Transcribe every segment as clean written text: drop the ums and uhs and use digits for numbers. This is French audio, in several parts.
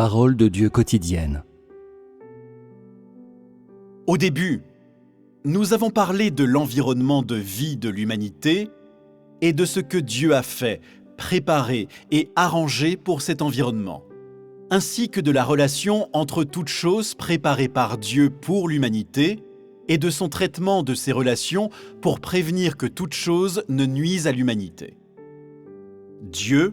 Parole de Dieu quotidienne. Au début, nous avons parlé de l'environnement de vie de l'humanité et de ce que Dieu a fait, préparé et arrangé pour cet environnement, ainsi que de la relation entre toutes choses préparées par Dieu pour l'humanité et de son traitement de ces relations pour prévenir que toute chose ne nuise à l'humanité. Dieu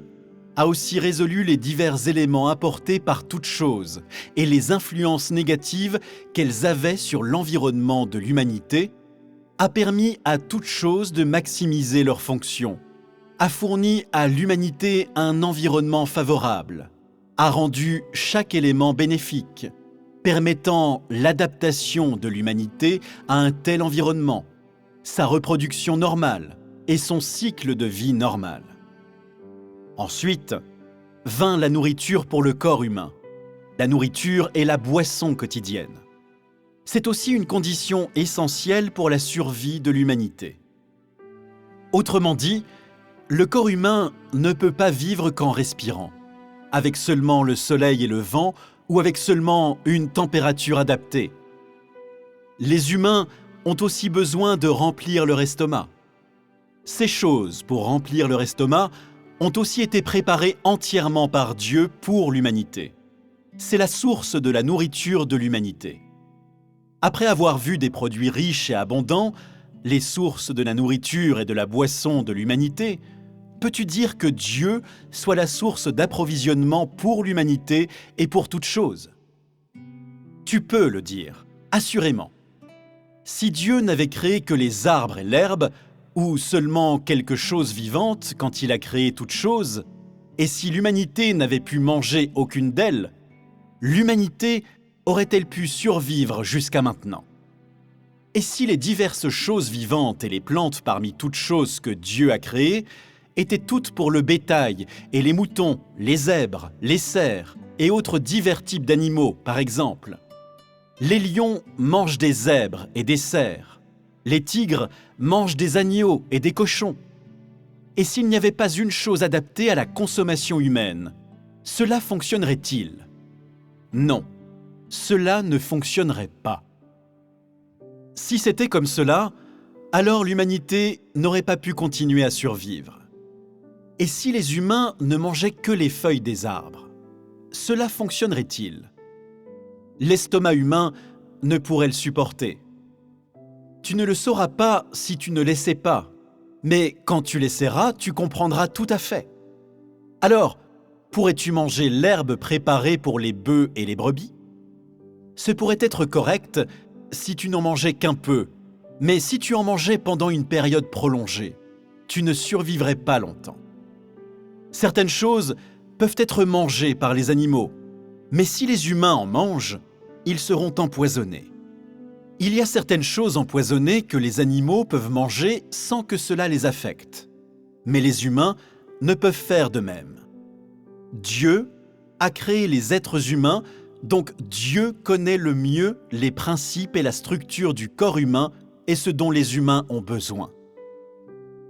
a aussi résolu les divers éléments apportés par toutes choses et les influences négatives qu'elles avaient sur l'environnement de l'humanité, a permis à toutes choses de maximiser leurs fonctions, a fourni à l'humanité un environnement favorable, a rendu chaque élément bénéfique, permettant l'adaptation de l'humanité à un tel environnement, sa reproduction normale et son cycle de vie normal. Ensuite, vint la nourriture pour le corps humain. La nourriture est la boisson quotidienne. C'est aussi une condition essentielle pour la survie de l'humanité. Autrement dit, le corps humain ne peut pas vivre qu'en respirant, avec seulement le soleil et le vent ou avec seulement une température adaptée. Les humains ont aussi besoin de remplir leur estomac. Ces choses pour remplir leur estomac ont aussi été préparées entièrement par Dieu pour l'humanité. C'est la source de la nourriture de l'humanité. Après avoir vu des produits riches et abondants, les sources de la nourriture et de la boisson de l'humanité, peux-tu dire que Dieu soit la source d'approvisionnement pour l'humanité et pour toute chose? Tu peux le dire, assurément. Si Dieu n'avait créé que les arbres et l'herbe, ou seulement quelque chose vivante quand il a créé toute chose, et si l'humanité n'avait pu manger aucune d'elles, l'humanité aurait-elle pu survivre jusqu'à maintenant? Et si les diverses choses vivantes et les plantes parmi toutes choses que Dieu a créées étaient toutes pour le bétail, et les moutons, les zèbres, les cerfs et autres divers types d'animaux, par exemple? Les lions mangent des zèbres et des cerfs. Les tigres mangent des agneaux et des cochons. Et s'il n'y avait pas une chose adaptée à la consommation humaine, cela fonctionnerait-il? Non, cela ne fonctionnerait pas. Si c'était comme cela, alors l'humanité n'aurait pas pu continuer à survivre. Et si les humains ne mangeaient que les feuilles des arbres, cela fonctionnerait-il? L'estomac humain ne pourrait le supporter. Tu ne le sauras pas si tu ne l'essaies pas, mais quand tu l'essaieras, tu comprendras tout à fait. Alors, pourrais-tu manger l'herbe préparée pour les bœufs et les brebis? Ce pourrait être correct si tu n'en mangeais qu'un peu, mais si tu en mangeais pendant une période prolongée, tu ne survivrais pas longtemps. Certaines choses peuvent être mangées par les animaux, mais si les humains en mangent, ils seront empoisonnés. Il y a certaines choses empoisonnées que les animaux peuvent manger sans que cela les affecte. Mais les humains ne peuvent faire de même. Dieu a créé les êtres humains, donc Dieu connaît le mieux les principes et la structure du corps humain et ce dont les humains ont besoin.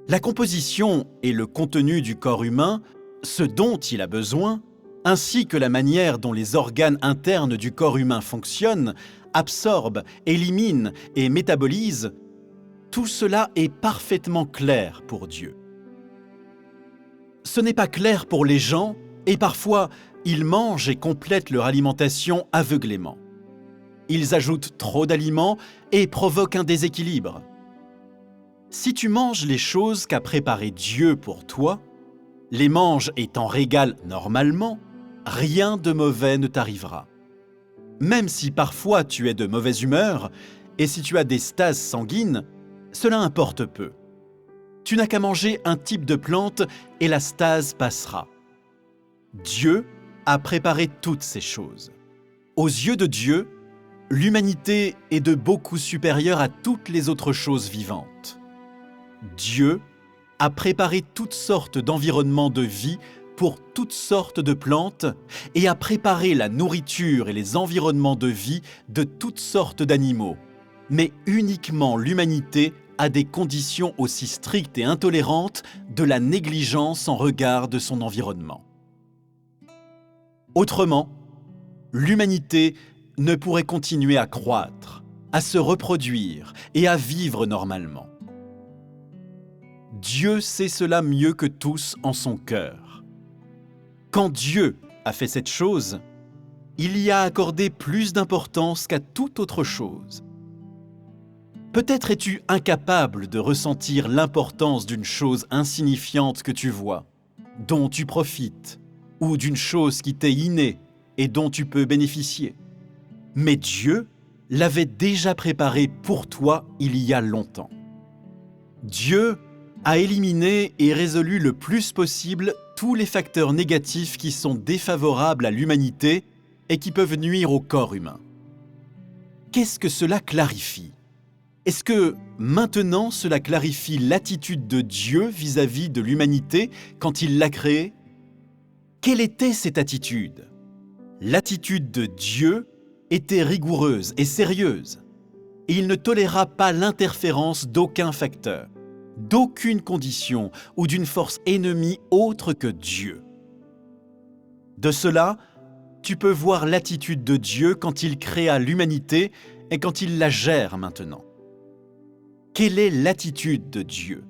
La composition et le contenu du corps humain, ce dont il a besoin, ainsi que la manière dont les organes internes du corps humain fonctionnent, absorbe, élimine et métabolise, tout cela est parfaitement clair pour Dieu. Ce n'est pas clair pour les gens et parfois ils mangent et complètent leur alimentation aveuglément. Ils ajoutent trop d'aliments et provoquent un déséquilibre. Si tu manges les choses qu'a préparées Dieu pour toi, les manges et t'en régales normalement, rien de mauvais ne t'arrivera. Même si parfois tu es de mauvaise humeur et si tu as des stases sanguines, cela importe peu. Tu n'as qu'à manger un type de plante et la stase passera. Dieu a préparé toutes ces choses. Aux yeux de Dieu, l'humanité est de beaucoup supérieure à toutes les autres choses vivantes. Dieu a préparé toutes sortes d'environnements de vie pour toutes sortes de plantes et a préparé la nourriture et les environnements de vie de toutes sortes d'animaux. Mais uniquement l'humanité a des conditions aussi strictes et intolérantes de la négligence en regard de son environnement. Autrement, l'humanité ne pourrait continuer à croître, à se reproduire et à vivre normalement. Dieu sait cela mieux que tous en son cœur. Quand Dieu a fait cette chose, il y a accordé plus d'importance qu'à toute autre chose. Peut-être es-tu incapable de ressentir l'importance d'une chose insignifiante que tu vois, dont tu profites, ou d'une chose qui t'est innée et dont tu peux bénéficier. Mais Dieu l'avait déjà préparé pour toi il y a longtemps. Dieu a éliminé et résolu le plus possible tous les facteurs négatifs qui sont défavorables à l'humanité et qui peuvent nuire au corps humain. Qu'est-ce que cela clarifie ? Est-ce que maintenant cela clarifie l'attitude de Dieu vis-à-vis de l'humanité quand il l'a créée ? Quelle était cette attitude ? L'attitude de Dieu était rigoureuse et sérieuse, et il ne toléra pas l'interférence d'aucun facteur, d'aucune condition ou d'une force ennemie autre que Dieu. De cela, tu peux voir l'attitude de Dieu quand il créa l'humanité et quand il la gère maintenant. Quelle est l'attitude de Dieu ?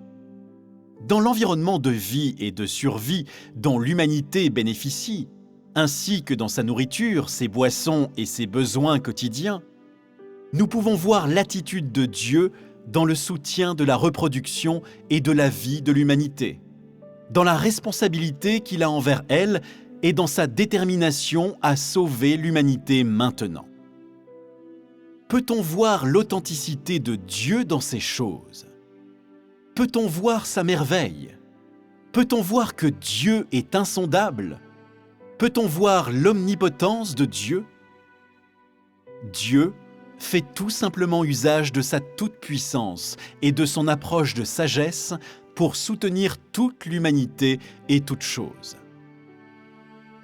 Dans l'environnement de vie et de survie dont l'humanité bénéficie, ainsi que dans sa nourriture, ses boissons et ses besoins quotidiens, nous pouvons voir l'attitude de Dieu dans le soutien de la reproduction et de la vie de l'humanité, dans la responsabilité qu'il a envers elle et dans sa détermination à sauver l'humanité maintenant. Peut-on voir l'authenticité de Dieu dans ces choses ? Peut-on voir sa merveille ? Peut-on voir que Dieu est insondable ? Peut-on voir l'omnipotence de Dieu ? Dieu fait tout simplement usage de sa toute-puissance et de son approche de sagesse pour soutenir toute l'humanité et toutes choses.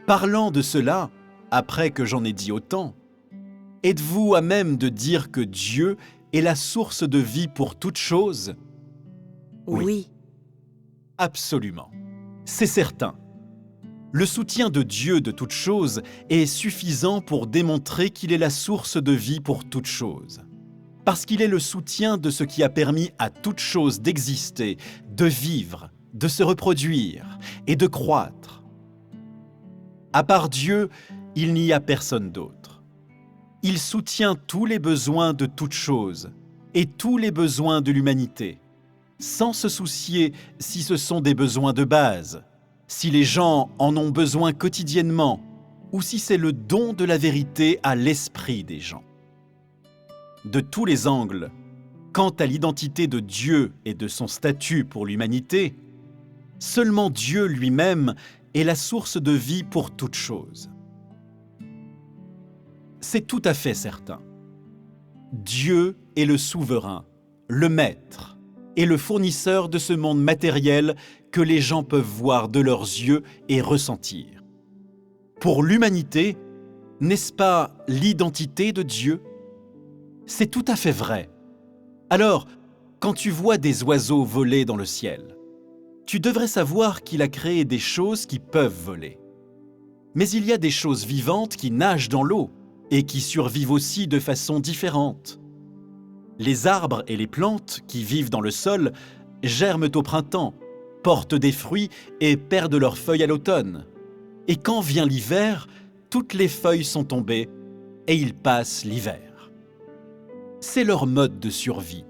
Parlant de cela, après que j'en ai dit autant, êtes-vous à même de dire que Dieu est la source de vie pour toutes choses ? Oui. Absolument. C'est certain. Le soutien de Dieu de toutes choses est suffisant pour démontrer qu'il est la source de vie pour toutes choses. Parce qu'il est le soutien de ce qui a permis à toutes choses d'exister, de vivre, de se reproduire et de croître. À part Dieu, il n'y a personne d'autre. Il soutient tous les besoins de toutes choses et tous les besoins de l'humanité, sans se soucier si ce sont des besoins de base, si les gens en ont besoin quotidiennement ou si c'est le don de la vérité à l'esprit des gens. De tous les angles, quant à l'identité de Dieu et de son statut pour l'humanité, seulement Dieu lui-même est la source de vie pour toutes choses. C'est tout à fait certain. Dieu est le souverain, le maître et le fournisseur de ce monde matériel que les gens peuvent voir de leurs yeux et ressentir. Pour l'humanité, n'est-ce pas l'identité de Dieu ? C'est tout à fait vrai. Alors, quand tu vois des oiseaux voler dans le ciel, tu devrais savoir qu'il a créé des choses qui peuvent voler. Mais il y a des choses vivantes qui nagent dans l'eau et qui survivent aussi de façon différente. Les arbres et les plantes qui vivent dans le sol germent au printemps, portent des fruits et perdent leurs feuilles à l'automne. Et quand vient l'hiver, toutes les feuilles sont tombées et ils passent l'hiver. C'est leur mode de survie.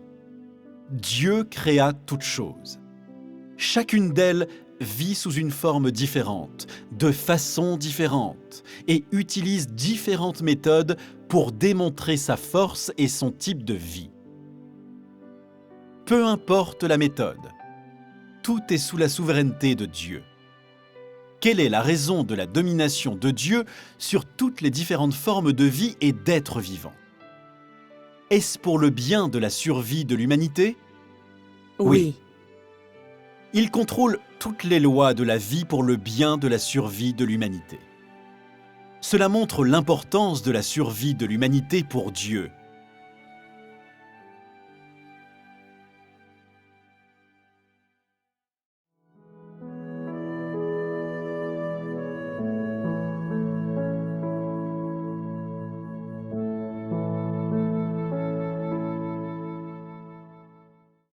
Dieu créa toutes choses. Chacune d'elles vit sous une forme différente, de façon différente, et utilise différentes méthodes pour démontrer sa force et son type de vie. Peu importe la méthode, tout est sous la souveraineté de Dieu. Quelle est la raison de la domination de Dieu sur toutes les différentes formes de vie et d'êtres vivants ? Est-ce pour le bien de la survie de l'humanité ? Oui. Il contrôle toutes les lois de la vie pour le bien de la survie de l'humanité. Cela montre l'importance de la survie de l'humanité pour Dieu